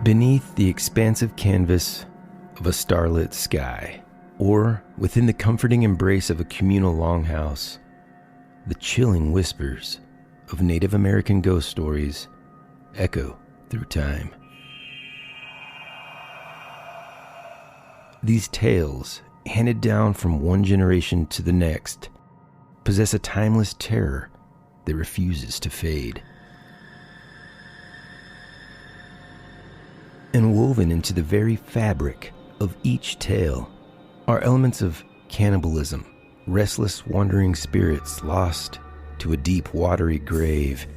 Beneath the expansive canvas of a starlit sky, or within the comforting embrace of a communal longhouse, the chilling whispers of Native American ghost stories echo through time. These tales, handed down from one generation to the next, possess a timeless terror that refuses to fade. And woven into the very fabric of each tale are elements of cannibalism, restless wandering spirits lost to a deep watery grave,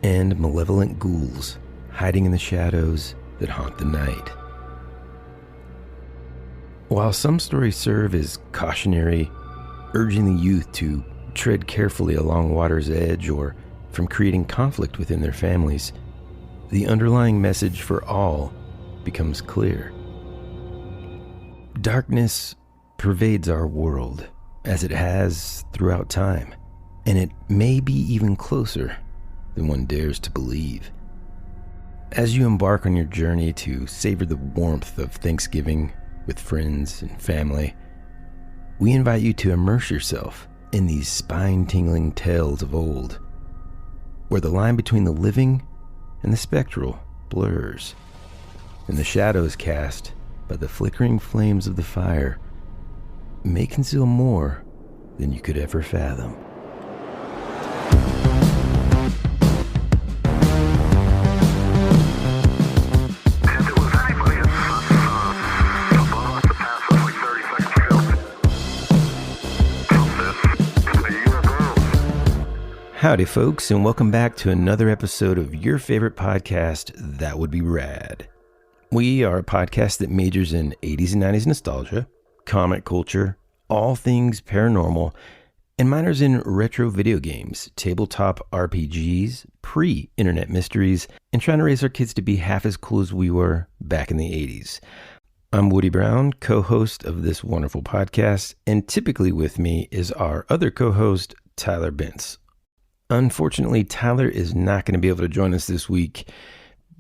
and malevolent ghouls hiding in the shadows that haunt the night. While some stories serve as cautionary, urging the youth to tread carefully along water's edge or from creating conflict within their families, the underlying message for all becomes clear. Darkness pervades our world, as it has throughout time, and it may be even closer than one dares to believe. As you embark on your journey to savor the warmth of Thanksgiving with friends and family, we invite you to immerse yourself in these spine-tingling tales of old, where the line between the living and the spectral blurs, and the shadows cast by the flickering flames of the fire may conceal more than you could ever fathom. Howdy folks, and welcome back to another episode of your favorite podcast, That Would Be Rad. We are a podcast that majors in 80s and 90s nostalgia, comic culture, all things paranormal, and minors in retro video games, tabletop RPGs, pre-internet mysteries, and trying to raise our kids to be half as cool as we were back in the 80s. I'm Woody Brown, co-host of this wonderful podcast, and typically with me is our other co-host, Tyler Bentz. Unfortunately, Tyler is not going to be able to join us this week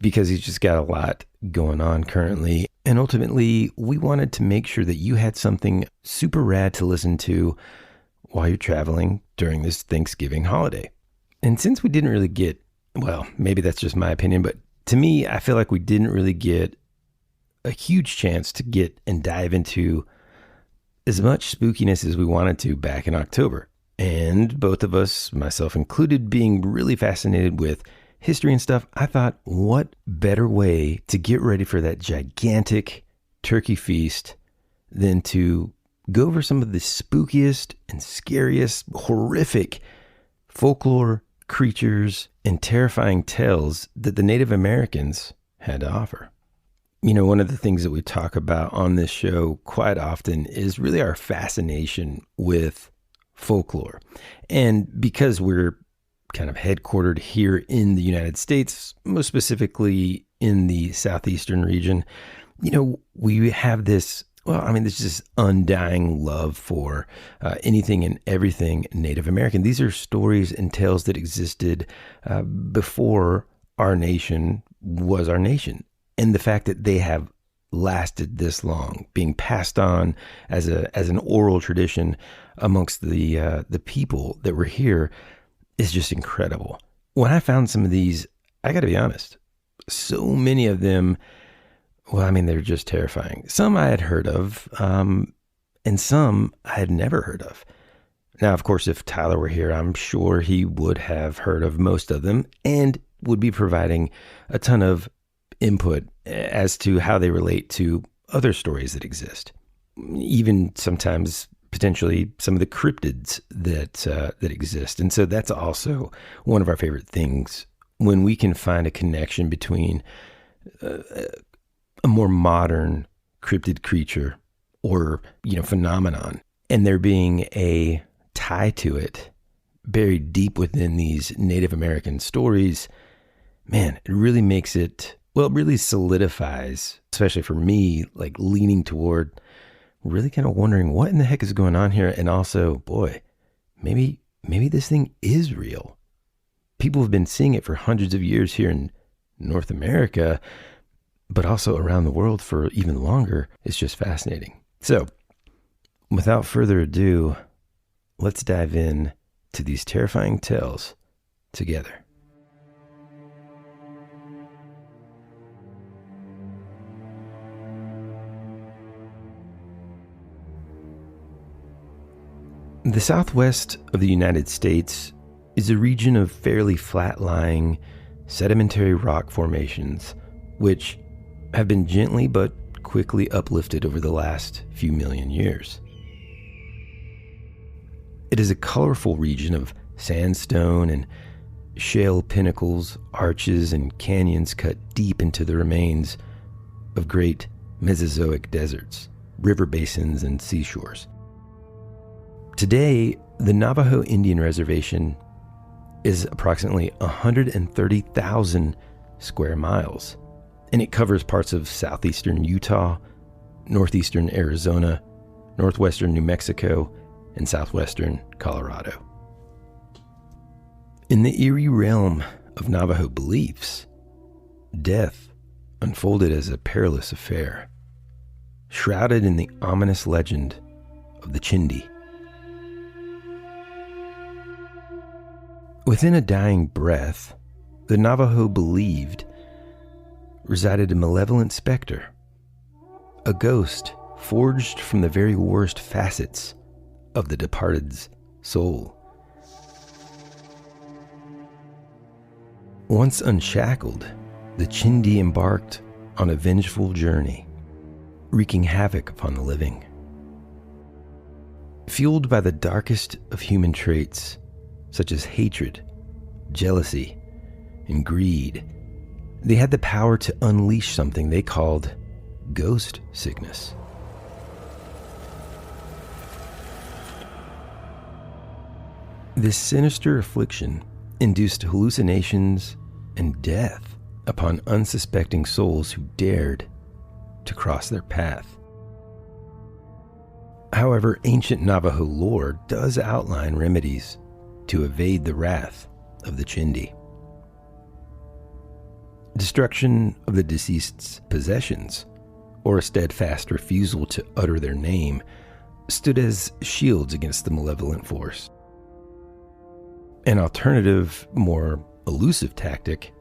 because he's just got a lot going on currently. And ultimately, we wanted to make sure that you had something super rad to listen to while you're traveling during this Thanksgiving holiday. And since we didn't really get, well, maybe that's just my opinion, but to me, I feel like we didn't really get a huge chance to get and dive into as much spookiness as we wanted to back in October. And both of us, myself included, being really fascinated with history and stuff, I thought, what better way to get ready for that gigantic turkey feast than to go over some of the spookiest and scariest, horrific folklore, creatures, and terrifying tales that the Native Americans had to offer. You know, one of the things that we talk about on this show quite often is really our fascination with folklore. And because we're kind of headquartered here in the United States, most specifically in the southeastern region, you know, we have this, there's this undying love for anything and everything Native American. These are stories and tales that existed before our nation was our nation. And the fact that they have lasted this long, being passed on as an oral tradition amongst the people that were here, is just incredible. When I found some of these, I got to be honest, so many of them, they're just terrifying. Some I had heard of, and some I had never heard of. Now, of course, if Tyler were here, I'm sure he would have heard of most of them and would be providing a ton of input as to how they relate to other stories that exist. Even sometimes potentially some of the cryptids that exist. And so that's also one of our favorite things, when we can find a connection between a more modern cryptid creature or, phenomenon, and there being a tie to it buried deep within these Native American stories. Man, it really makes it, it really solidifies, especially for me, like leaning toward really kind of wondering what in the heck is going on here. And also, boy, maybe this thing is real. People have been seeing it for hundreds of years here in North America. but also around the world for even longer, is just fascinating. So, without further ado, let's dive in to these terrifying tales together. The southwest of the United States is a region of fairly flat-lying, sedimentary rock formations, which have been gently but quickly uplifted over the last few million years. It is a colorful region of sandstone and shale pinnacles, arches, and canyons cut deep into the remains of great Mesozoic deserts, river basins, and seashores. Today, the Navajo Indian Reservation is approximately 130,000 square miles, and it covers parts of southeastern Utah, northeastern Arizona, northwestern New Mexico, and southwestern Colorado. In the eerie realm of Navajo beliefs, death unfolded as a perilous affair, shrouded in the ominous legend of the Chindi. Within a dying breath, the Navajo believed resided a malevolent specter, a ghost forged from the very worst facets of the departed's soul. Once unshackled, the Chindi embarked on a vengeful journey, wreaking havoc upon the living. Fueled by the darkest of human traits, such as hatred, jealousy, and greed, they had the power to unleash something they called ghost sickness. This sinister affliction induced hallucinations and death upon unsuspecting souls who dared to cross their path. However, ancient Navajo lore does outline remedies to evade the wrath of the Chindi. Destruction of the deceased's possessions, or a steadfast refusal to utter their name, stood as shields against the malevolent force. An alternative, more elusive tactic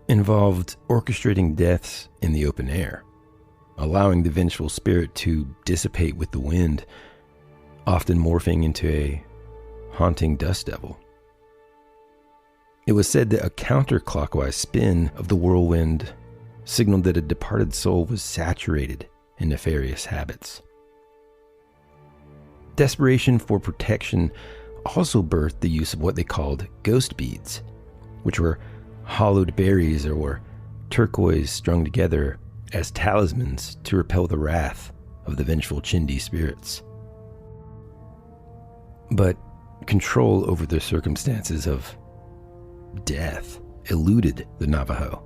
involved orchestrating deaths in the open air, allowing the vengeful spirit to dissipate with the wind, often morphing into a haunting dust devil. It was said that a counterclockwise spin of the whirlwind signaled that a departed soul was saturated in nefarious habits. Desperation for protection also birthed the use of what they called ghost beads, which were hollowed berries or turquoise strung together as talismans to repel the wrath of the vengeful Chindi spirits. But control over the circumstances of death eluded the Navajo.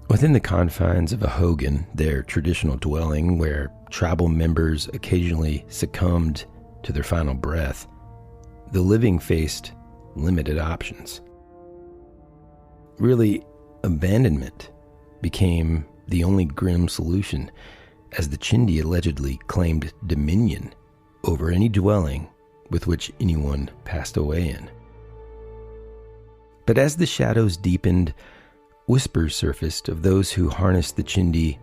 Within the confines of a hogan, their traditional dwelling where tribal members occasionally succumbed to their final breath, the living faced limited options. Really, abandonment became the only grim solution, as the Chindi allegedly claimed dominion over any dwelling with which anyone passed away in. But as the shadows deepened, whispers surfaced of those who harnessed the Chindi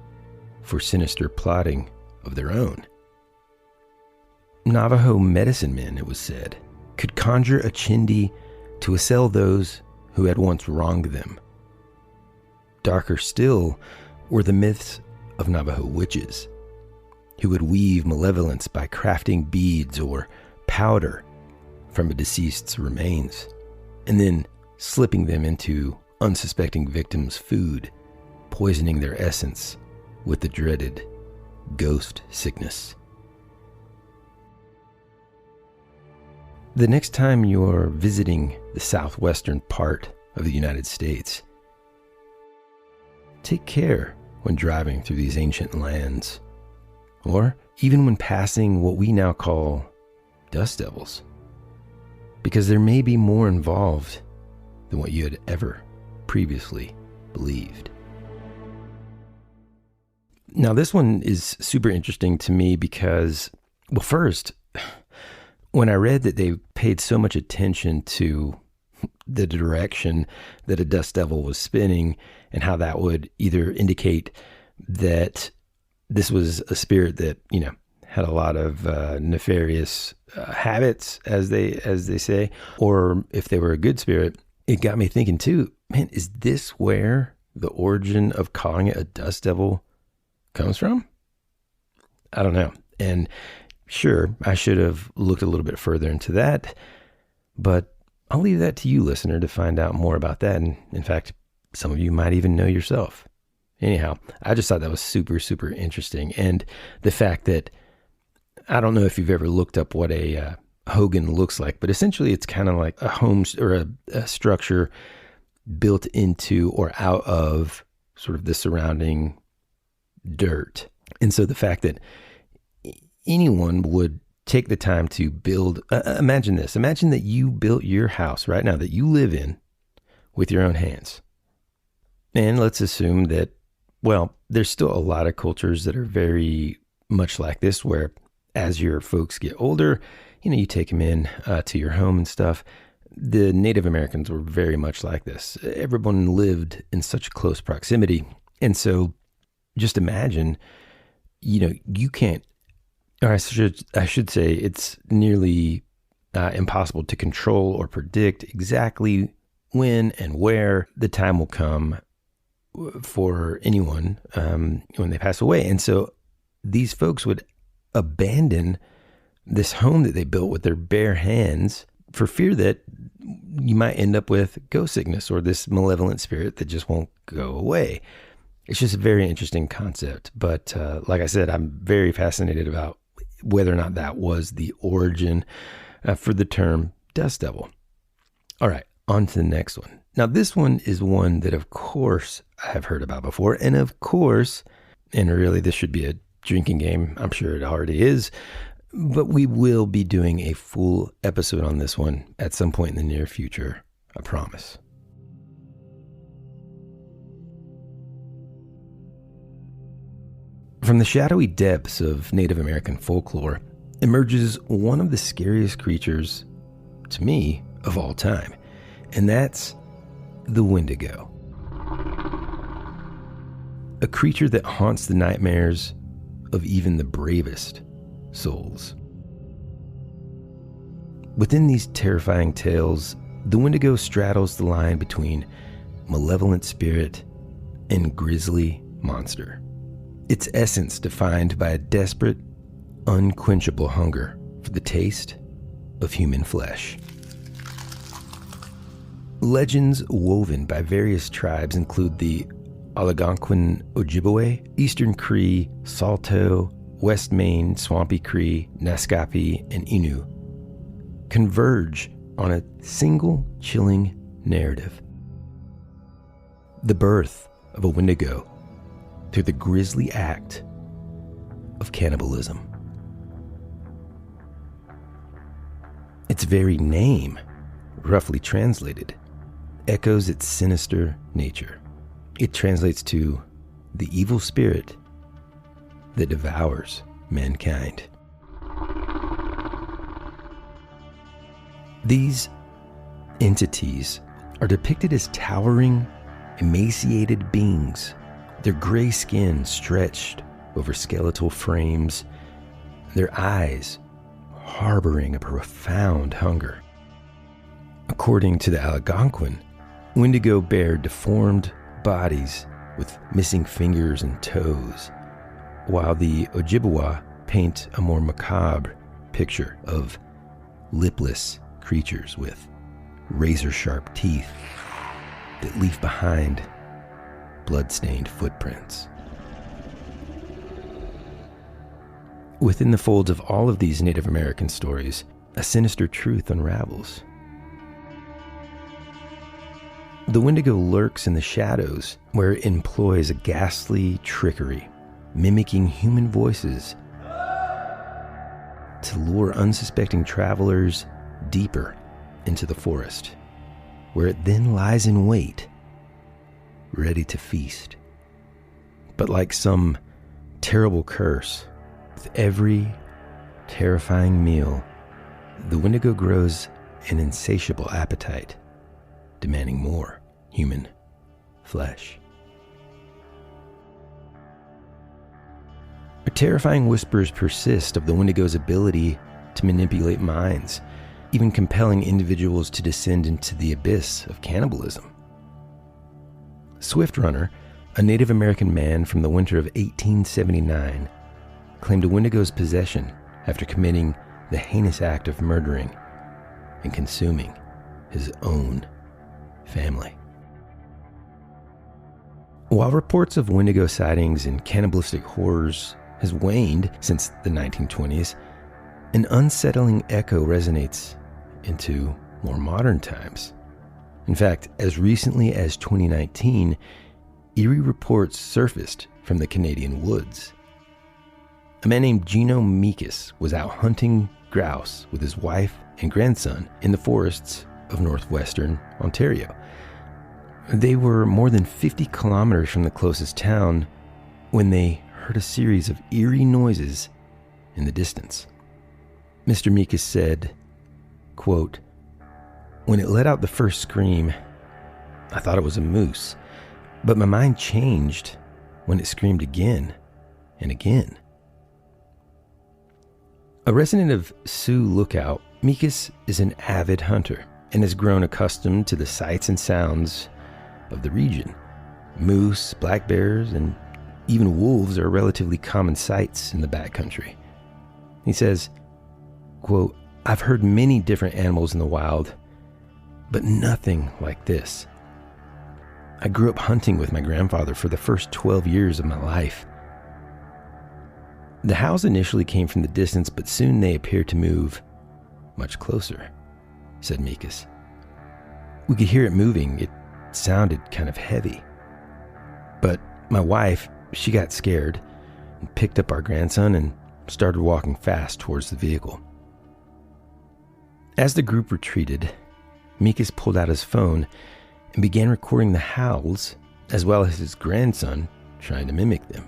for sinister plotting of their own. Navajo medicine men, it was said, could conjure a Chindi to assail those who had once wronged them. Darker still were the myths of Navajo witches, who would weave malevolence by crafting beads or powder from a deceased's remains, and then slipping them into unsuspecting victims' food, poisoning their essence with the dreaded ghost sickness. The next time you're visiting the southwestern part of the United States, take care when driving through these ancient lands, or even when passing what we now call dust devils, because there may be more involved than what you had ever previously believed. Now, this one is super interesting to me because, well, first, when I read that they paid so much attention to the direction that a dust devil was spinning and how that would either indicate that this was a spirit that, had a lot of nefarious habits, as they say, or if they were a good spirit, it got me thinking too, man, is this where the origin of calling it a dust devil comes from? I don't know. And sure, I should have looked a little bit further into that, but I'll leave that to you, listener, to find out more about that. And in fact, some of you might even know yourself. Anyhow, I just thought that was super, super interesting. And the fact that, I don't know if you've ever looked up what a hogan looks like, but essentially it's kind of like a home or a structure built into or out of sort of the surrounding dirt. And so the fact that anyone would take the time to build, imagine this, imagine that you built your house right now that you live in with your own hands. And let's assume that, well, there's still a lot of cultures that are very much like this, where as your folks get older, you take them in to your home and stuff. The Native Americans were very much like this. Everyone lived in such close proximity. And so just imagine, you can't, or I should say it's nearly impossible to control or predict exactly when and where the time will come for anyone when they pass away. And so these folks would abandon this home that they built with their bare hands for fear that you might end up with ghost sickness or this malevolent spirit that just won't go away. It's just a very interesting concept. But like I said, I'm very fascinated about whether or not that was the origin for the term dust devil. All right, on to the next one. Now, this one is one that, of course, I have heard about before. And of course, and really this should be a drinking game. I'm sure it already is. But we will be doing a full episode on this one at some point in the near future. I promise. From the shadowy depths of Native American folklore emerges one of the scariest creatures, to me, of all time. And that's the Wendigo. A creature that haunts the nightmares of even the bravest souls. Within these terrifying tales, the Wendigo straddles the line between malevolent spirit and grisly monster. Its essence defined by a desperate, unquenchable hunger for the taste of human flesh. Legends woven by various tribes include the Algonquin Ojibwe, Eastern Cree, Saulteaux, West Main, Swampy Cree, Naskapi, and Innu converge on a single chilling narrative. The birth of a Wendigo through the grisly act of cannibalism. Its very name, roughly translated, echoes its sinister nature. It translates to the evil spirit that devours mankind. These entities are depicted as towering, emaciated beings, their gray skin stretched over skeletal frames, their eyes harboring a profound hunger. According to the Algonquin, Wendigo bear deformed bodies with missing fingers and toes, while the Ojibwa paint a more macabre picture of lipless creatures with razor-sharp teeth that leave behind blood-stained footprints. Within the folds of all of these Native American stories, a sinister truth unravels. The Wendigo lurks in the shadows, where it employs a ghastly trickery, mimicking human voices to lure unsuspecting travelers deeper into the forest, where it then lies in wait, ready to feast. But like some terrible curse. With every terrifying meal, the Wendigo grows an insatiable appetite, demanding more human flesh. Terrifying whispers persist of the Wendigo's ability to manipulate minds, even compelling individuals to descend into the abyss of cannibalism. Swift Runner, a Native American man from the winter of 1879, claimed a Wendigo's possession after committing the heinous act of murdering and consuming his own family. While reports of Wendigo sightings and cannibalistic horrors has waned since the 1920s, an unsettling echo resonates into more modern times. In fact, as recently as 2019, eerie reports surfaced from the Canadian woods. A man named Gino Meekus was out hunting grouse with his wife and grandson in the forests of northwestern Ontario. They were more than 50 kilometers from the closest town when they heard a series of eerie noises in the distance. Mr. Meekus said, quote, "When it let out the first scream, I thought it was a moose, but my mind changed when it screamed again and again." A resident of Sioux Lookout, Meekus is an avid hunter and has grown accustomed to the sights and sounds of the region. Moose, black bears, and even wolves are relatively common sights in the backcountry. He says, quote, "I've heard many different animals in the wild, but nothing like this. I grew up hunting with my grandfather for the first 12 years of my life. The howls initially came from the distance, but soon they appeared to move much closer," said Meekus. "We could hear it moving. It sounded kind of heavy. But my wife, she got scared and picked up our grandson and started walking fast towards the vehicle." As the group retreated, Meekus pulled out his phone and began recording the howls, as well as his grandson trying to mimic them.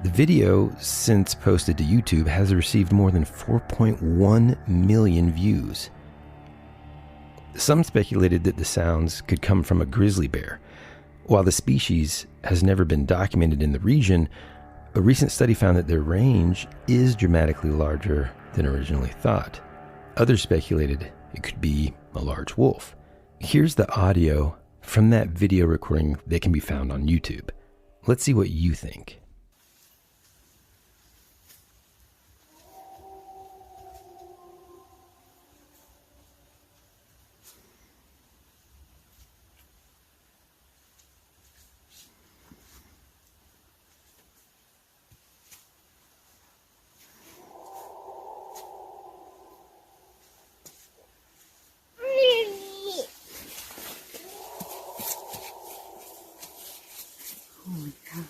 The video, since posted to YouTube, has received more than 4.1 million views. Some speculated that the sounds could come from a grizzly bear. While the species has never been documented in the region, a recent study found that their range is dramatically larger than originally thought. Others speculated it could be a large wolf. Here's the audio from that video recording that can be found on YouTube. Let's see what you think. Oh my God.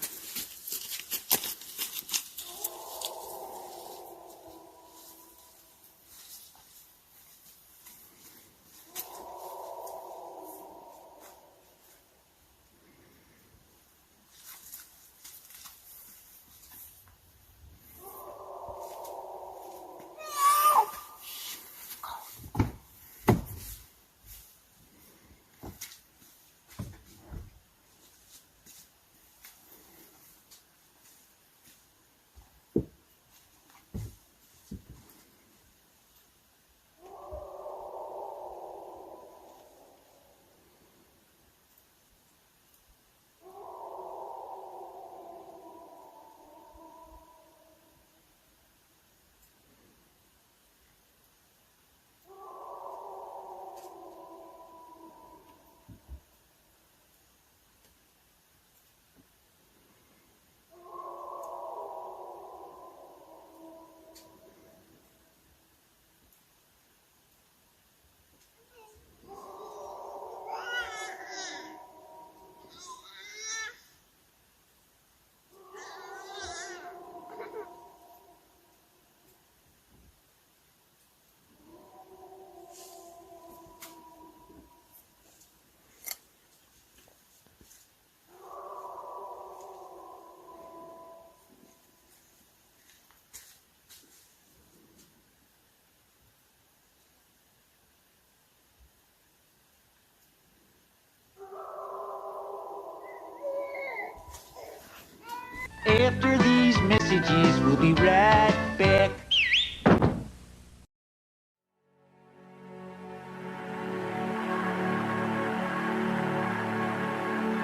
After these messages, we'll be right back.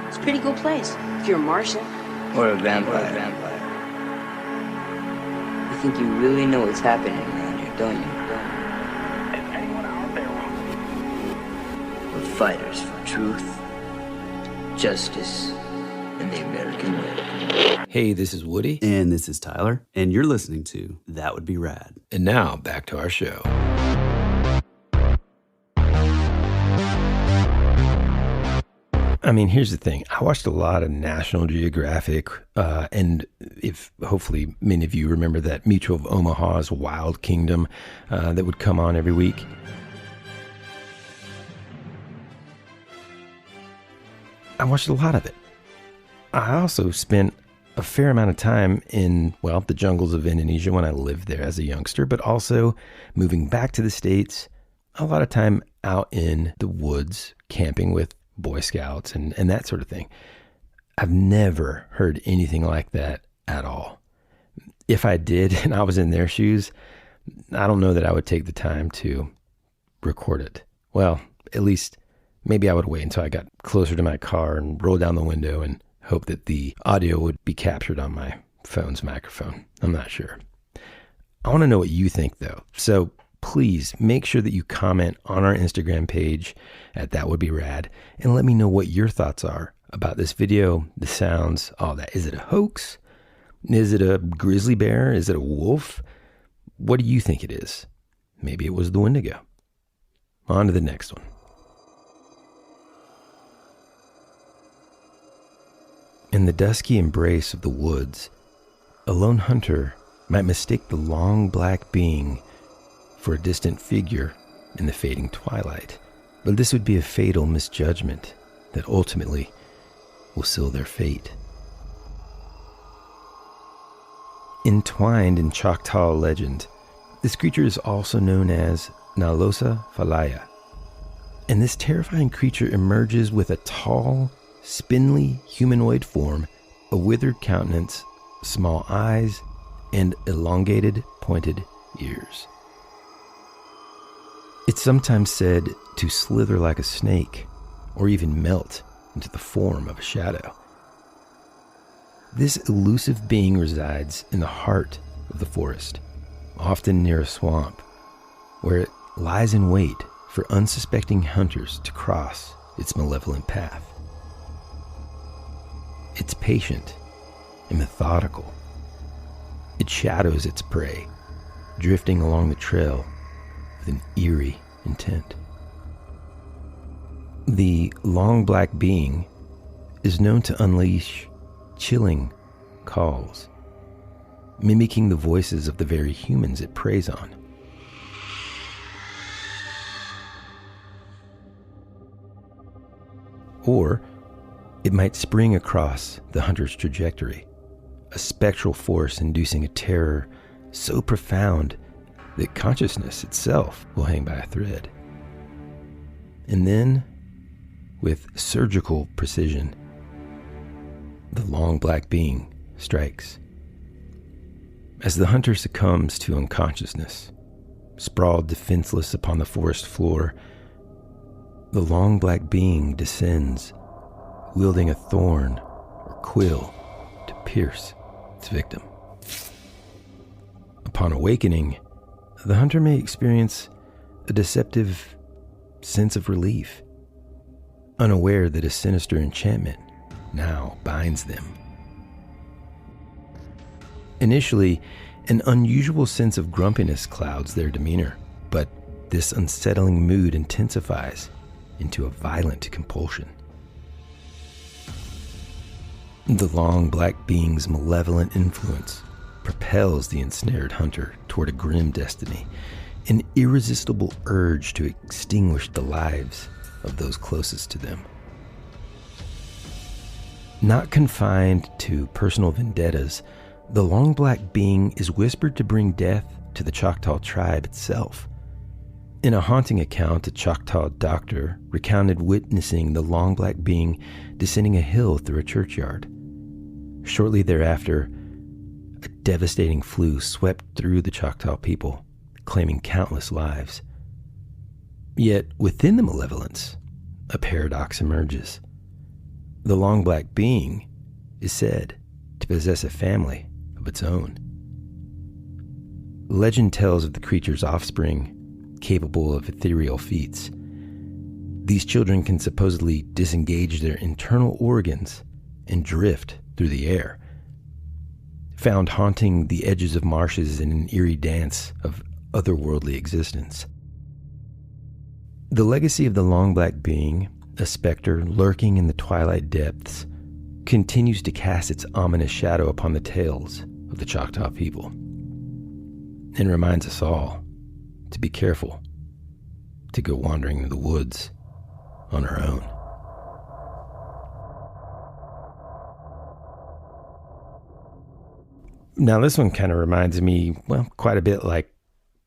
It's a pretty cool place if you're a Martian. Or a vampire. You think you really know what's happening around here, don't you? We're fighters for truth, justice, and the American way. Hey, this is Woody. And this is Tyler. And you're listening to That Would Be Rad. And now, back to our show. I mean, here's the thing. I watched a lot of National Geographic, and if hopefully many of you remember that Mutual of Omaha's Wild Kingdom that would come on every week. I watched a lot of it. I also spent a fair amount of time in, well, the jungles of Indonesia when I lived there as a youngster, but also moving back to the States, a lot of time out in the woods, camping with Boy Scouts and that sort of thing. I've never heard anything like that at all. If I did and I was in their shoes, I don't know that I would take the time to record it. Well, at least maybe I would wait until I got closer to my car and roll down the window and hope that the audio would be captured on my phone's microphone. I'm not sure. I want to know what you think though. So please make sure that you comment on our Instagram page at That Would Be Rad and let me know what your thoughts are about this video, the sounds, all that. Is it a hoax? Is it a grizzly bear? Is it a wolf? What do you think it is? Maybe it was the Wendigo. On to the next one. In the dusky embrace of the woods, a lone hunter might mistake the long black being for a distant figure in the fading twilight. But this would be a fatal misjudgment that ultimately will seal their fate. Entwined in Choctaw legend, this creature is also known as Nalosa Falaya. And this terrifying creature emerges with a tall, spindly humanoid form, a withered countenance, small eyes, and elongated, pointed ears. It's sometimes said to slither like a snake, or even melt into the form of a shadow. This elusive being resides in the heart of the forest, often near a swamp, where it lies in wait for unsuspecting hunters to cross its malevolent path. It's patient and methodical. It shadows its prey, drifting along the trail with an eerie intent. The long black being is known to unleash chilling calls, mimicking the voices of the very humans it preys on. Or it might spring across the hunter's trajectory, a spectral force inducing a terror so profound that consciousness itself will hang by a thread. And then, with surgical precision, the long black being strikes. As the hunter succumbs to unconsciousness, sprawled defenseless upon the forest floor, the long black being descends, wielding a thorn or quill to pierce its victim. Upon awakening, the hunter may experience a deceptive sense of relief, unaware that a sinister enchantment now binds them. Initially, an unusual sense of grumpiness clouds their demeanor, but this unsettling mood intensifies into a violent compulsion. The long black being's malevolent influence propels the ensnared hunter toward a grim destiny, an irresistible urge to extinguish the lives of those closest to them. Not confined to personal vendettas, the long black being is whispered to bring death to the Choctaw tribe itself. In a haunting account, a Choctaw doctor recounted witnessing the long black being descending a hill through a churchyard. Shortly thereafter, devastating flu swept through the Choctaw people, claiming countless lives. Yet within the malevolence, a paradox emerges. The long black being is said to possess a family of its own. Legend tells of the creature's offspring capable of ethereal feats. These children can supposedly disengage their internal organs and drift through the air, found haunting the edges of marshes in an eerie dance of otherworldly existence. The legacy of the long black being, a specter lurking in the twilight depths, continues to cast its ominous shadow upon the tales of the Choctaw people, and reminds us all to be careful to go wandering in the woods on our own. Now, this one kind of reminds me, well, quite a bit like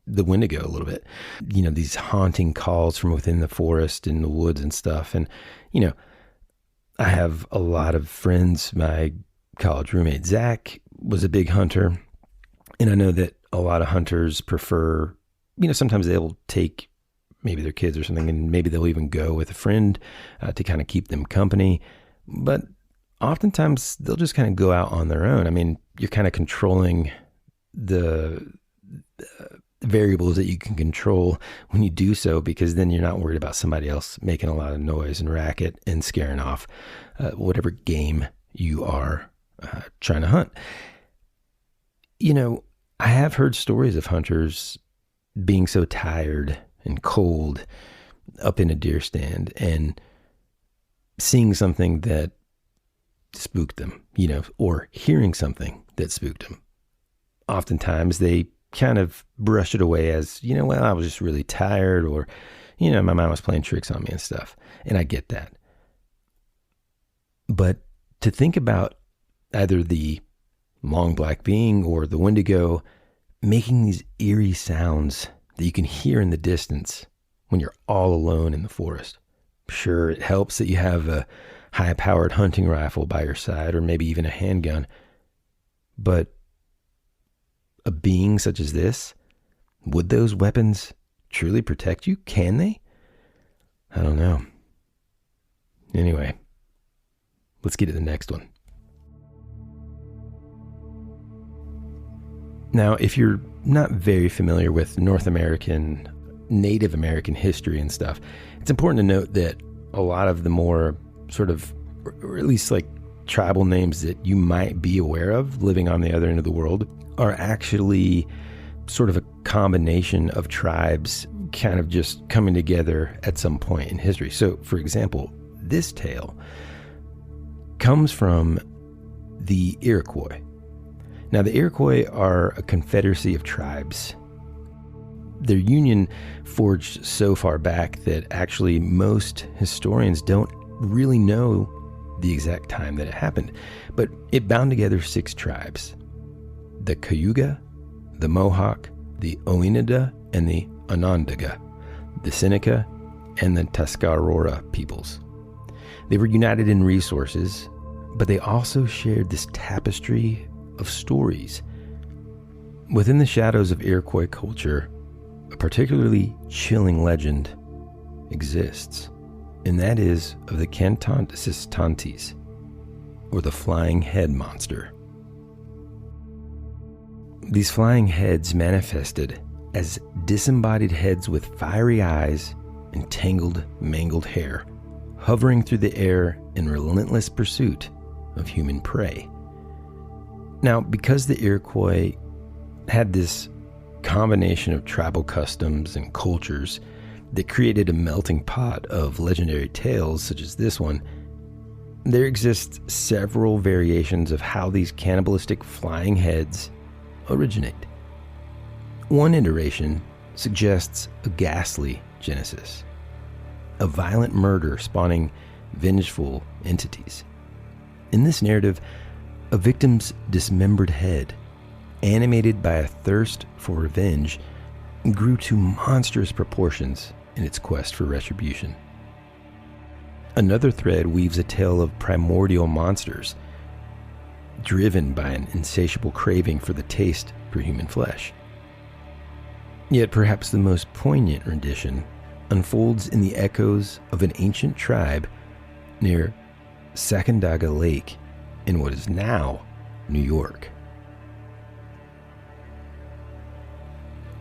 the Wendigo a little bit. You know, these haunting calls from within the forest and the woods and stuff. And, you know, I have a lot of friends. My college roommate, Zach, was a big hunter. And I know that a lot of hunters prefer, you know, sometimes they'll take maybe their kids or something, and maybe they'll even go with a friend to kind of keep them company. But oftentimes they'll just kind of go out on their own. I mean, you're kind of controlling the variables that you can control when you do so, because then you're not worried about somebody else making a lot of noise and racket and scaring off whatever game you are trying to hunt. You know, I have heard stories of hunters being so tired and cold up in a deer stand and seeing something that spooked them, you know, or hearing something that spooked them. Oftentimes they kind of brush it away as, you know, well, I was just really tired, or, you know, my mind was playing tricks on me and stuff. And I get that. But to think about either the long black being or the Wendigo making these eerie sounds that you can hear in the distance when you're all alone in the forest. Sure, it helps that you have a high-powered hunting rifle by your side, or maybe even a handgun. But a being such as this, would those weapons truly protect you? Can they? I don't know. Anyway, let's get to the next one. Now, if you're not very familiar with Native American history and stuff, it's important to note that a lot of the more sort of, or at least like tribal names that you might be aware of living on the other end of the world are actually sort of a combination of tribes kind of just coming together at some point in history. So, for example, this tale comes from the Iroquois. Now, the Iroquois are a confederacy of tribes. Their union forged so far back that actually most historians don't really know the exact time that it happened. But it bound together 6 tribes: the Cayuga, the Mohawk, the Oneida, and the Onondaga, the Seneca, and the Tuscarora peoples. They were united in resources, but they also shared this tapestry of stories. Within the shadows of Iroquois culture, a particularly chilling legend exists, and that is of the Canton-Sistantes, or the flying head monster. These flying heads manifested as disembodied heads with fiery eyes and tangled, mangled hair, hovering through the air in relentless pursuit of human prey. Now, because the Iroquois had this combination of tribal customs and cultures that created a melting pot of legendary tales such as this one, there exist several variations of how these cannibalistic flying heads originate. One iteration suggests a ghastly genesis, a violent murder spawning vengeful entities. In this narrative, a victim's dismembered head, animated by a thirst for revenge, grew to monstrous proportions in its quest for retribution. Another thread weaves a tale of primordial monsters. driven by an insatiable craving for the taste for human flesh. Yet perhaps the most poignant rendition unfolds in the echoes of an ancient tribe near Sacandaga Lake in what is now New York.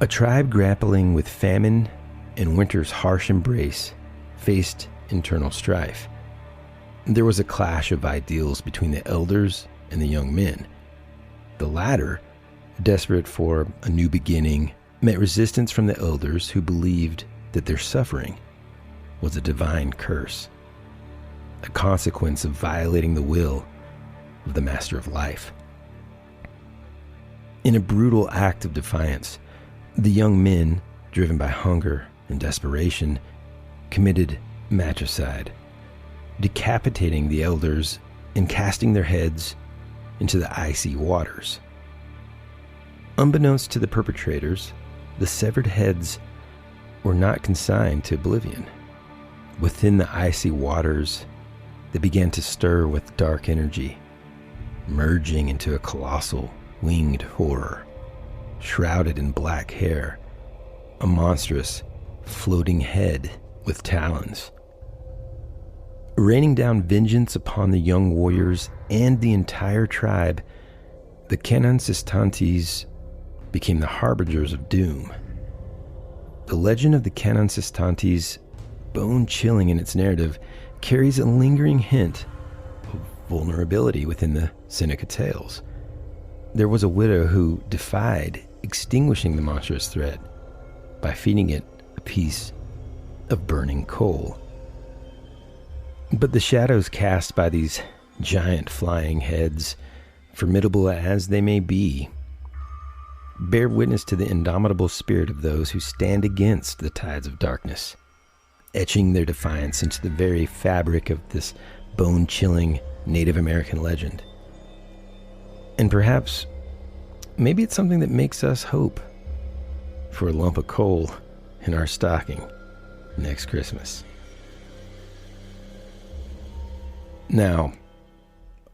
A tribe grappling with famine and winter's harsh embrace faced internal strife. There was a clash of ideals between the elders and the young men. The latter, desperate for a new beginning, met resistance from the elders who believed that their suffering was a divine curse, a consequence of violating the will of the master of life. In a brutal act of defiance, the young men, driven by hunger and desperation, committed matricide, decapitating the elders and casting their heads into the icy waters. Unbeknownst to the perpetrators, the severed heads were not consigned to oblivion. Within the icy waters, they began to stir with dark energy, merging into a colossal winged horror, shrouded in black hair, a monstrous floating head with talons. Raining down vengeance upon the young warriors and the entire tribe, the Canansistantes became the harbingers of doom. The legend of the Canansistantes, bone-chilling in its narrative, carries a lingering hint of vulnerability within the Seneca tales. There was a widow who defied extinguishing the monstrous threat by feeding it a piece of burning coal. But the shadows cast by these giant flying heads, formidable as they may be, bear witness to the indomitable spirit of those who stand against the tides of darkness, etching their defiance into the very fabric of this bone-chilling Native American legend. And perhaps, maybe it's something that makes us hope for a lump of coal in our stocking next Christmas. Now,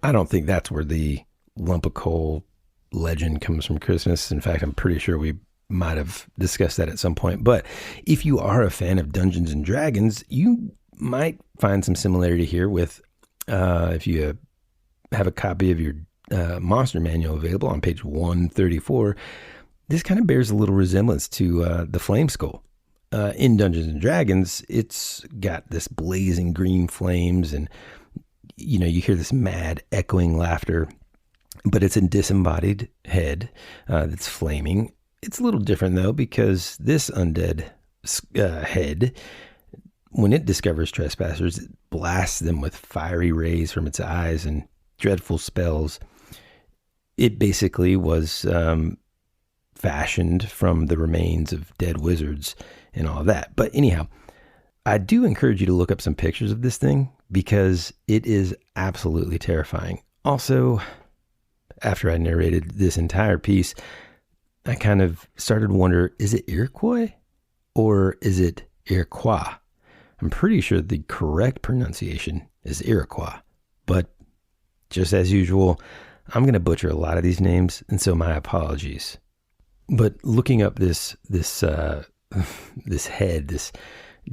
I don't think that's where the lump of coal legend comes from Christmas. In fact, I'm pretty sure we might have discussed that at some point. But if you are a fan of Dungeons and Dragons, you might find some similarity here with, if you have a copy of your monster manual available on page 134, this kind of bears a little resemblance to the Flame Skull. In Dungeons and Dragons, it's got this blazing green flames, and you hear this mad echoing laughter, but it's a disembodied head that's flaming. It's a little different though, because this undead head, when it discovers trespassers, it blasts them with fiery rays from its eyes and dreadful spells. It basically was fashioned from the remains of dead wizards and all that. But anyhow, I do encourage you to look up some pictures of this thing, because it is absolutely terrifying. Also, after I narrated this entire piece, I kind of started to wonder, is it Iroquois or is it Iroquois? I'm pretty sure the correct pronunciation is Iroquois, but just as usual, I'm going to butcher a lot of these names, and so my apologies. But looking up this head, this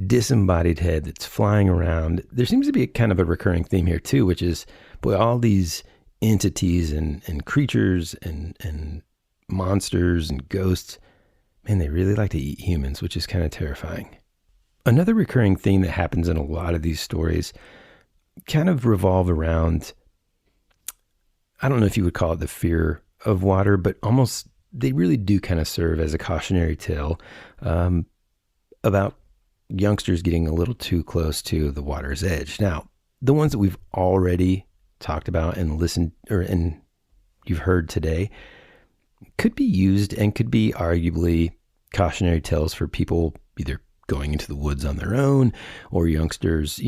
disembodied head that's flying around, there seems to be a kind of a recurring theme here too, which is, boy, all these entities and creatures and monsters and ghosts, man, they really like to eat humans, which is kind of terrifying. Another recurring theme that happens in a lot of these stories kind of revolve around, I don't know if you would call it the fear of water, but almost they really do kind of serve as a cautionary tale about youngsters getting a little too close to the water's edge. Now, the ones that we've already talked about and listened and you've heard today could be used and could be arguably cautionary tales for people either going into the woods on their own or youngsters,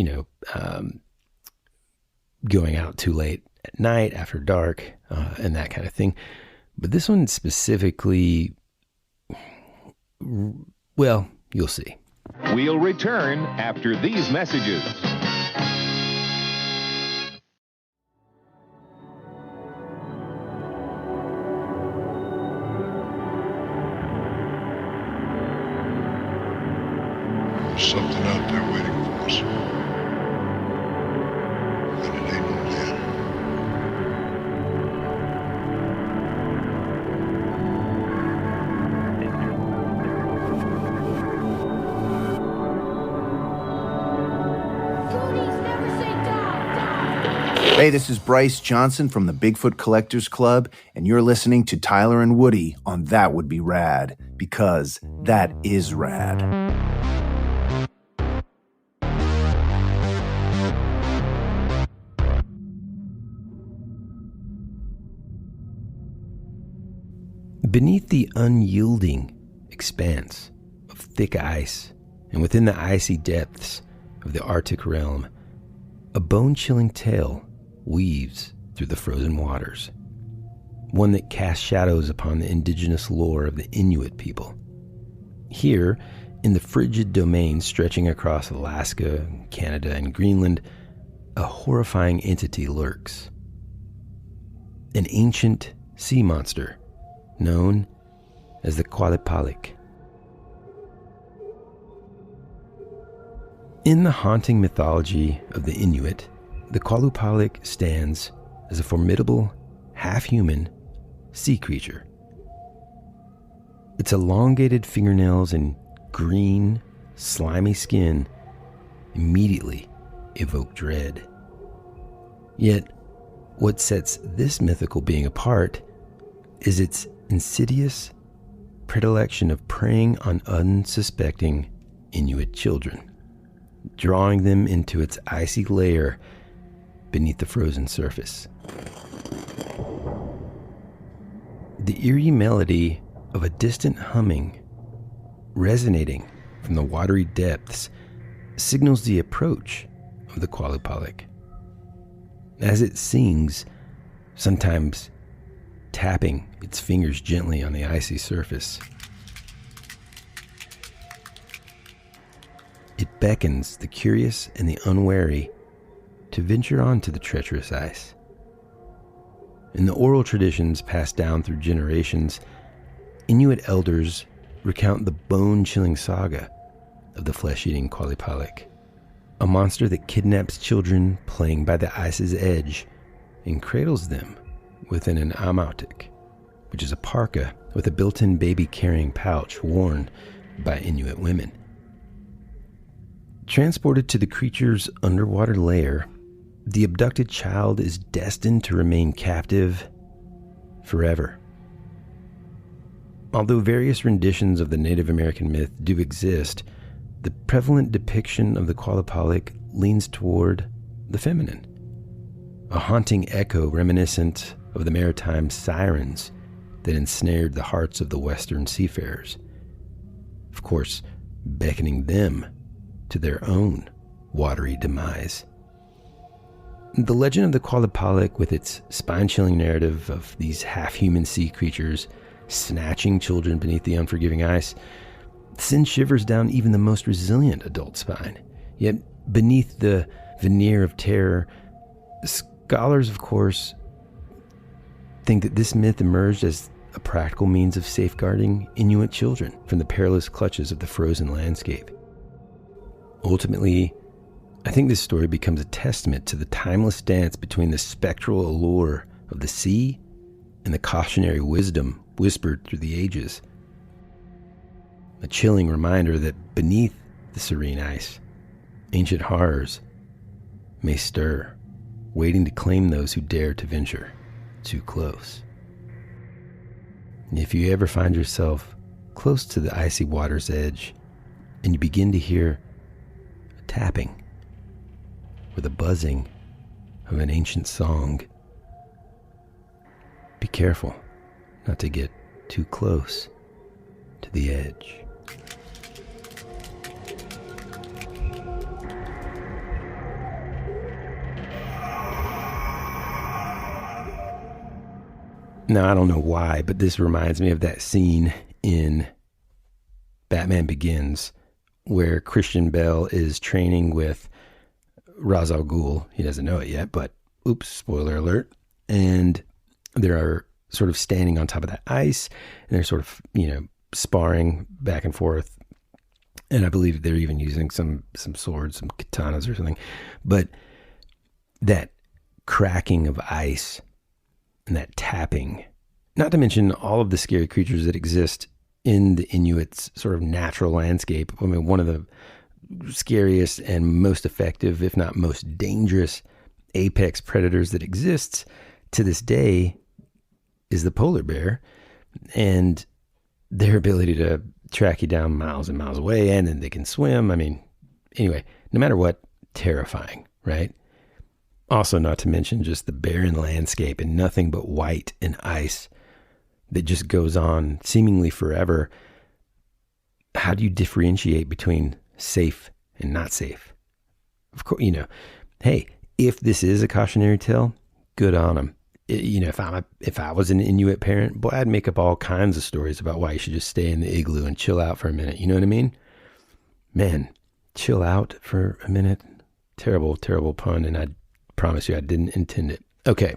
going out too late at night after dark and that kind of thing. But this one specifically, well, you'll see. We'll return after these messages. There's something out there waiting for us. And it ain't no dead. Hey, this is Bryce Johnson from the Bigfoot Collectors Club, and you're listening to Tyler and Woody on That Would Be Rad, because that is rad. Beneath the unyielding expanse of thick ice, and within the icy depths of the Arctic realm, a bone-chilling tale weaves through the frozen waters, one that casts shadows upon the indigenous lore of the Inuit people. Here, in the frigid domain stretching across Alaska, Canada, and Greenland, a horrifying entity lurks. An ancient sea monster known as the Qualipalik. In the haunting mythology of the Inuit, the Qualipalik stands as a formidable, half-human sea creature. Its elongated fingernails and green, slimy skin immediately evoke dread. Yet, what sets this mythical being apart is its insidious predilection of preying on unsuspecting Inuit children, drawing them into its icy lair beneath the frozen surface. The eerie melody of a distant humming resonating from the watery depths signals the approach of the Qualipalik. As it sings, sometimes tapping its fingers gently on the icy surface, it beckons the curious and the unwary to venture onto the treacherous ice. In the oral traditions passed down through generations, Inuit elders recount the bone-chilling saga of the flesh-eating Qualipalik, a monster that kidnaps children playing by the ice's edge and cradles them within an amautik, which is a parka with a built-in baby-carrying pouch worn by Inuit women. Transported to the creature's underwater lair, the abducted child is destined to remain captive forever. Although various renditions of the Native American myth do exist, the prevalent depiction of the Qualipalik leans toward the feminine, a haunting echo reminiscent of the maritime sirens that ensnared the hearts of the Western seafarers, of course, beckoning them to their own watery demise. The legend of the Qualipalik, with its spine-chilling narrative of these half-human sea creatures snatching children beneath the unforgiving ice, sends shivers down even the most resilient adult spine. Yet beneath the veneer of terror, scholars, of course, think that this myth emerged as a practical means of safeguarding Inuit children from the perilous clutches of the frozen landscape. Ultimately, I think this story becomes a testament to the timeless dance between the spectral allure of the sea and the cautionary wisdom whispered through the ages. A chilling reminder that beneath the serene ice, ancient horrors may stir, waiting to claim those who dare to venture too close. If you ever find yourself close to the icy water's edge and you begin to hear a tapping or the buzzing of an ancient song, be careful not to get too close to the edge. Now, I don't know why, but this reminds me of that scene in Batman Begins where Christian Bale is training with Ra's al Ghul. He doesn't know it yet, but oops, spoiler alert. And they're sort of standing on top of that ice, and they're sort of, sparring back and forth. And I believe they're even using some swords, some katanas or something. But that cracking of ice and that tapping, not to mention all of the scary creatures that exist in the Inuits' sort of natural landscape. I mean, one of the scariest and most effective, if not most dangerous, apex predators that exists to this day is the polar bear, and their ability to track you down miles and miles away, and then they can swim. I mean, anyway, no matter what, terrifying, right? Also, not to mention just the barren landscape and nothing but white and ice that just goes on seemingly forever. How do you differentiate between safe and not safe? Of course, hey, if this is a cautionary tale, good on them. If I was an Inuit parent, boy, I'd make up all kinds of stories about why you should just stay in the igloo and chill out for a minute. You know what I mean? Man, chill out for a minute. Terrible, terrible pun, and I promise you I didn't intend it. Okay.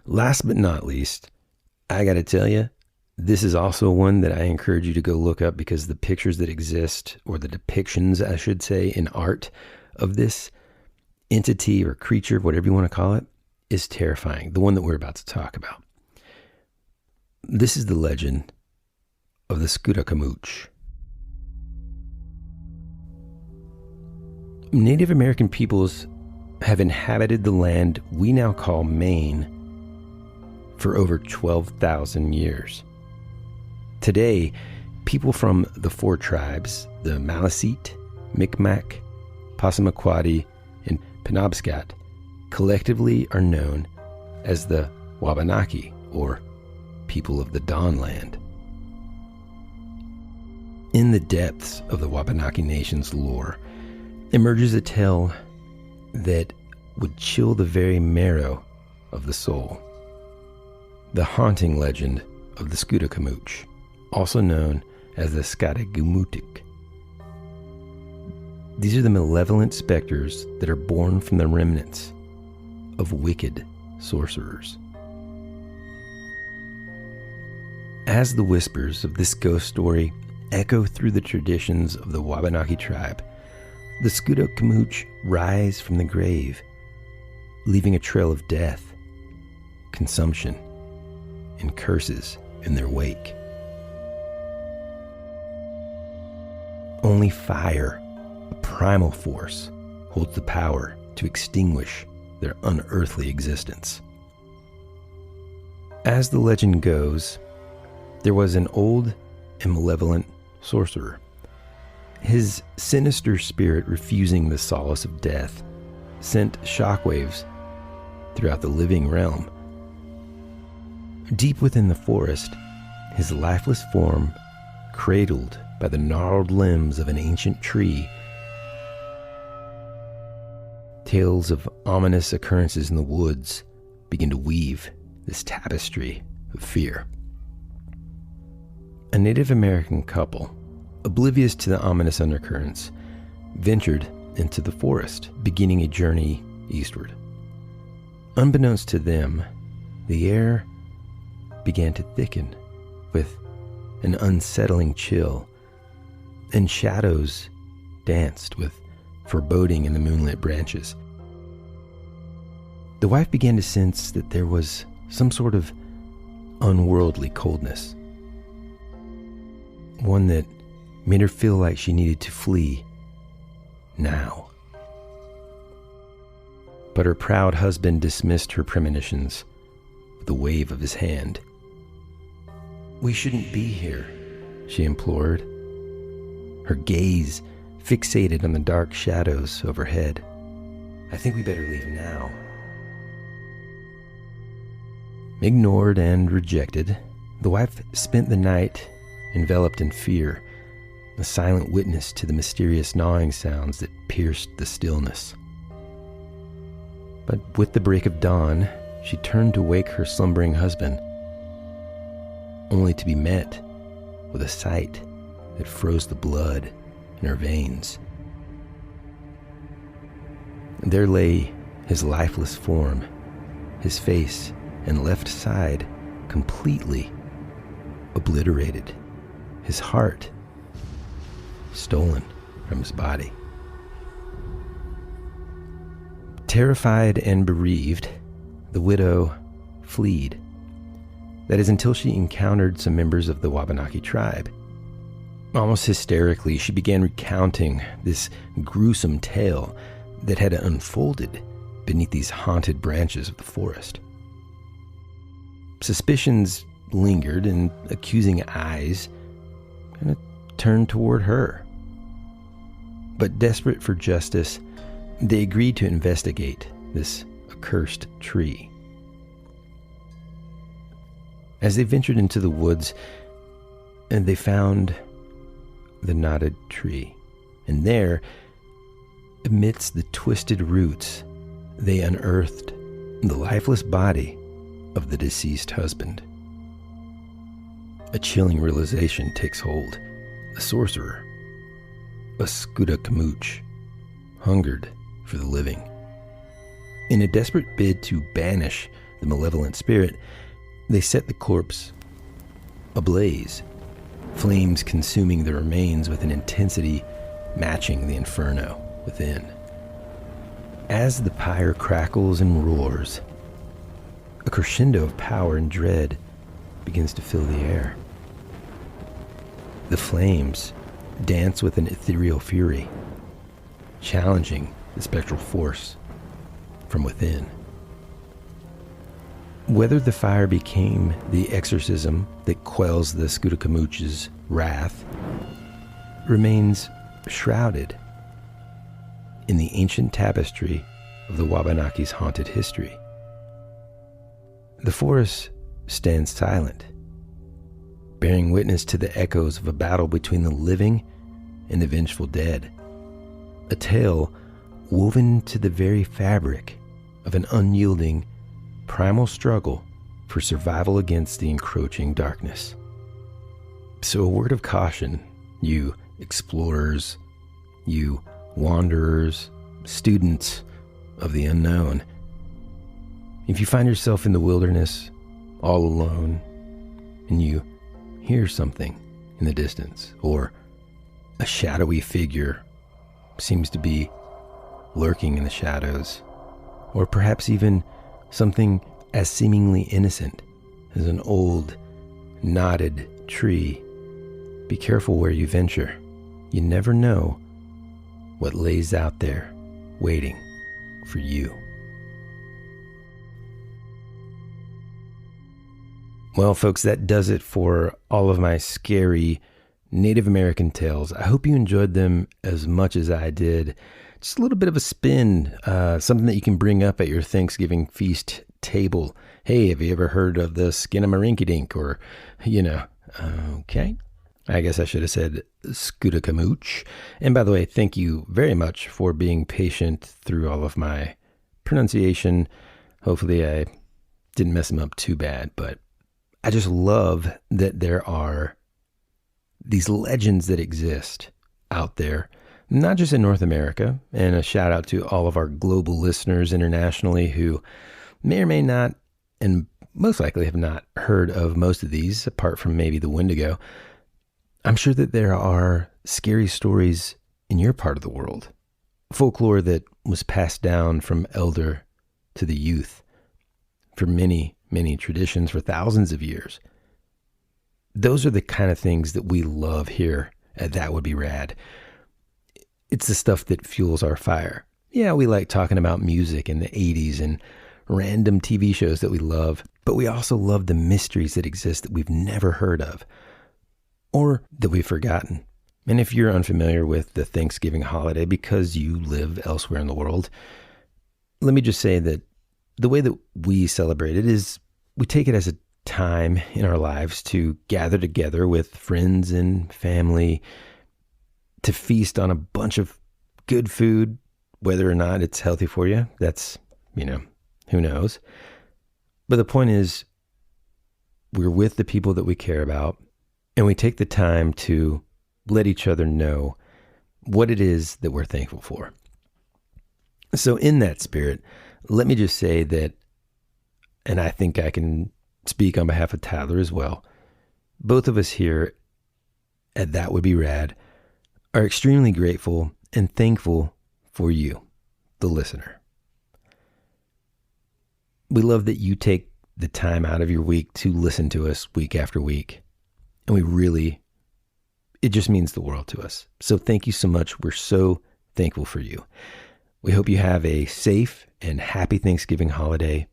Last but not least, I got to tell you, this is also one that I encourage you to go look up, because the pictures that exist, or the depictions, I should say, in art of this entity or creature, whatever you want to call it, is terrifying. The one that we're about to talk about. This is the legend of the Skootakamooch. Native American peoples have inhabited the land we now call Maine for over 12,000 years. Today, people from the 4 tribes, the Maliseet, Micmac, Passamaquoddy, and Penobscot, collectively are known as the Wabanaki, or people of the Dawnland. In the depths of the Wabanaki Nation's lore emerges a tale that would chill the very marrow of the soul. The haunting legend of the Skootakamooch, also known as the Skadagumutik. These are the malevolent specters that are born from the remnants of wicked sorcerers. As the whispers of this ghost story echo through the traditions of the Wabanaki tribe, the Skootakamooch rise from the grave, leaving a trail of death, consumption, and curses in their wake. Only fire, a primal force, holds the power to extinguish their unearthly existence. As the legend goes, there was an old and malevolent sorcerer. His sinister spirit, refusing the solace of death, sent shockwaves throughout the living realm. Deep within the forest, his lifeless form, cradled by the gnarled limbs of an ancient tree, tales of ominous occurrences in the woods begin to weave this tapestry of fear. A Native American couple, oblivious to the ominous undercurrents, ventured into the forest, beginning a journey eastward. Unbeknownst to them, the air began to thicken with an unsettling chill, and shadows danced with foreboding in the moonlit branches. The wife began to sense that there was some sort of unworldly coldness, one that made her feel like she needed to flee now. But her proud husband dismissed her premonitions with a wave of his hand. "We shouldn't be here," she implored, her gaze fixated on the dark shadows overhead. "I think we better leave now." Ignored and rejected, the wife spent the night enveloped in fear, a silent witness to the mysterious gnawing sounds that pierced the stillness. But with the break of dawn, she turned to wake her slumbering husband, only to be met with a sight that froze the blood in her veins. There lay his lifeless form, his face and left side completely obliterated, his heart stolen from his body. Terrified and bereaved, the widow fled. That is, until she encountered some members of the Wabanaki tribe. Almost hysterically, she began recounting this gruesome tale that had unfolded beneath these haunted branches of the forest. Suspicions lingered, and accusing eyes kind of turned toward her. But desperate for justice, they agreed to investigate this accursed tree. As they ventured into the woods, and they found the knotted tree, and there, amidst the twisted roots, they unearthed the lifeless body of the deceased husband. A chilling realization takes hold. The sorcerer, a Scootakamooch, hungered for the living. In a desperate bid to banish the malevolent spirit, they set the corpse ablaze, flames consuming the remains with an intensity matching the inferno within. As the pyre crackles and roars, a crescendo of power and dread begins to fill the air. The flames dance with an ethereal fury, challenging the spectral force from within. Whether the fire became the exorcism that quells the Scootakamooch's wrath remains shrouded in the ancient tapestry of the Wabanaki's haunted history. The forest stands silent, bearing witness to the echoes of a battle between the living and the vengeful dead, a tale woven to the very fabric of an unyielding, primal struggle for survival against the encroaching darkness. So a word of caution, you explorers, you wanderers, students of the unknown. If you find yourself in the wilderness, all alone, and you hear something in the distance, or a shadowy figure seems to be lurking in the shadows, or perhaps even something as seemingly innocent as an old, knotted tree, be careful where you venture. You never know what lays out there waiting for you. Well, folks, that does it for all of my scary Native American tales. I hope you enjoyed them as much as I did. Just a little bit of a spin, something that you can bring up at your Thanksgiving feast table. Hey, have you ever heard of the Skinnamarink-a-dink? Or, okay. I guess I should have said Scootakamooch. And by the way, thank you very much for being patient through all of my pronunciation. Hopefully I didn't mess them up too bad, but I just love that there are these legends that exist out there, not just in North America, and a shout out to all of our global listeners internationally who may or may not, and most likely have not heard of most of these, apart from maybe the Wendigo. I'm sure that there are scary stories in your part of the world, folklore that was passed down from elder to the youth for many, many traditions for thousands of years. Those are the kind of things that we love here at That Would Be Rad. It's the stuff that fuels our fire. Yeah, we like talking about music in the 80s and random TV shows that we love, but we also love the mysteries that exist that we've never heard of or that we've forgotten. And if you're unfamiliar with the Thanksgiving holiday because you live elsewhere in the world, let me just say that the way that we celebrate it is we take it as a time in our lives to gather together with friends and family to feast on a bunch of good food, whether or not it's healthy for you. That's, who knows? But the point is, we're with the people that we care about, and we take the time to let each other know what it is that we're thankful for. So in that spirit, let me just say that, and I think I can speak on behalf of Tyler as well, both of us here at That Would Be Rad are extremely grateful and thankful for you, the listener. We love that you take the time out of your week to listen to us week after week. And it just means the world to us. So thank you so much. We're so thankful for you. We hope you have a safe and happy Thanksgiving holiday.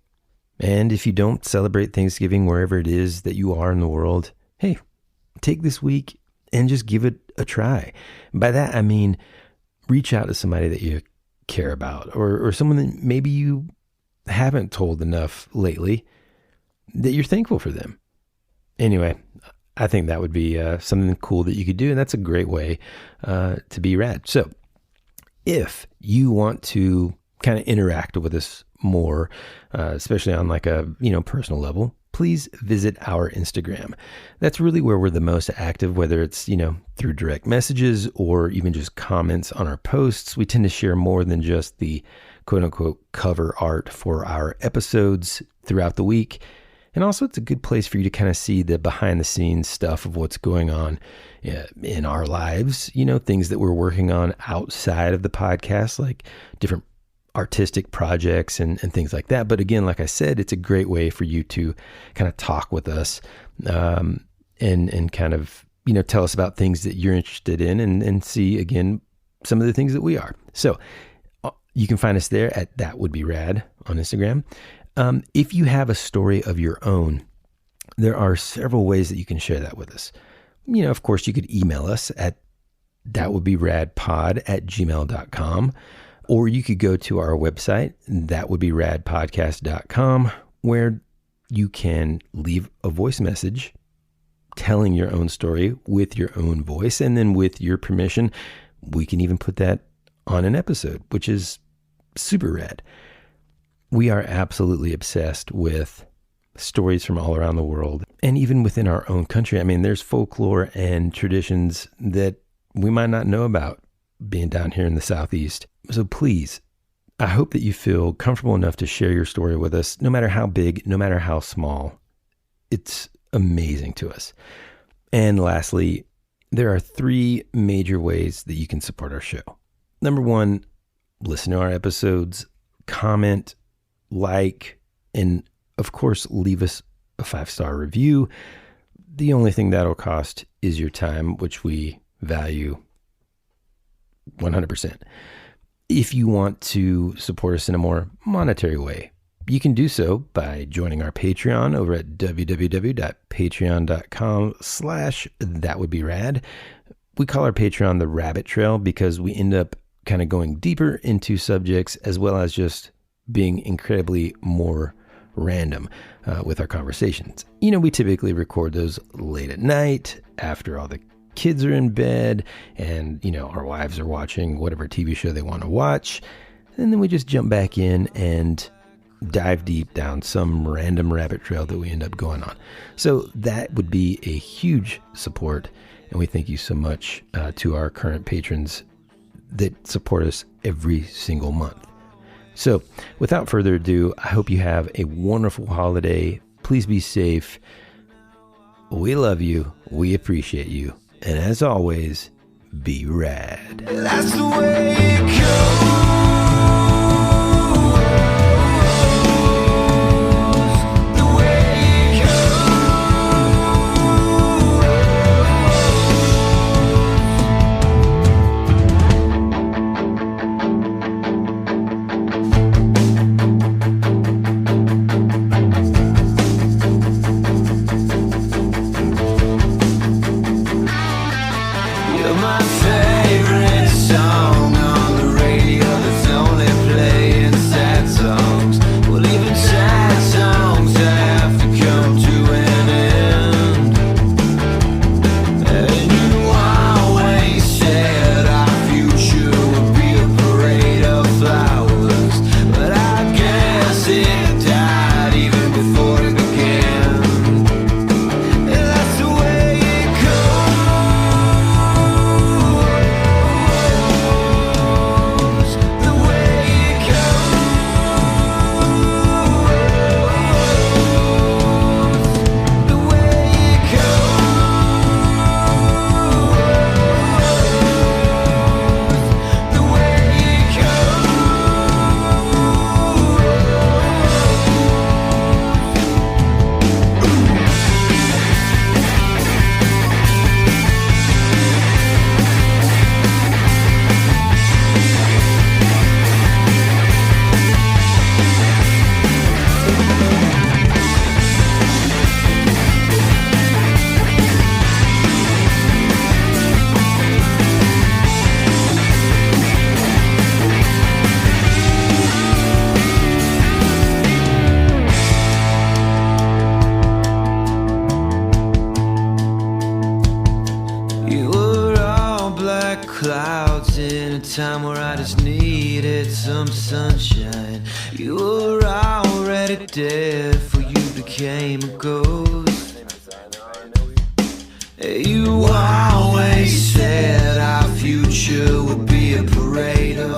And if you don't celebrate Thanksgiving wherever it is that you are in the world, hey, take this week and just give it a try. By that, I mean, reach out to somebody that you care about or someone that maybe you haven't told enough lately that you're thankful for them. Anyway, I think that would be something cool that you could do. And that's a great way to be rad. So if you want to kind of interact with us more, especially on like a, personal level, please visit our Instagram. That's really where we're the most active, whether it's, through direct messages or even just comments on our posts. We tend to share more than just the quote unquote cover art for our episodes throughout the week. And also it's a good place for you to kind of see the behind the scenes stuff of what's going on in our lives, things that we're working on outside of the podcast, like different artistic projects and things like that. But again, like I said, it's a great way for you to kind of talk with us and kind of, tell us about things that you're interested in and see, again, some of the things that we are. So you can find us there at That Would Be Rad on Instagram. If you have a story of your own, there are several ways that you can share that with us. Of course, you could email us at thatwouldberadpod@gmail.com. Or you could go to our website, thatwouldberadpodcast.com, where you can leave a voice message telling your own story with your own voice. And then with your permission, we can even put that on an episode, which is super rad. We are absolutely obsessed with stories from all around the world and even within our own country. I mean, there's folklore and traditions that we might not know about being down here in the Southeast. So please, I hope that you feel comfortable enough to share your story with us, no matter how big, no matter how small. It's amazing to us. And lastly, there are 3 major ways that you can support our show. Number 1, listen to our episodes, comment, like, and of course, leave us a 5-star review. The only thing that'll cost is your time, which we value 100%. If you want to support us in a more monetary way, you can do so by joining our Patreon over at www.patreon.com/thatwouldberad. We call our Patreon the Rabbit Trail because we end up kind of going deeper into subjects as well as just being incredibly more random with our conversations. We typically record those late at night after all the kids are in bed and, our wives are watching whatever TV show they want to watch. And then we just jump back in and dive deep down some random rabbit trail that we end up going on. So that would be a huge support. And we thank you so much to our current patrons that support us every single month. So without further ado, I hope you have a wonderful holiday. Please be safe. We love you. We appreciate you. And as always, be rad. That's the way it goes. The way it You're my favorite song on in a time where I just needed some sunshine. You were already dead before you became a ghost. You always said our future would be a parade of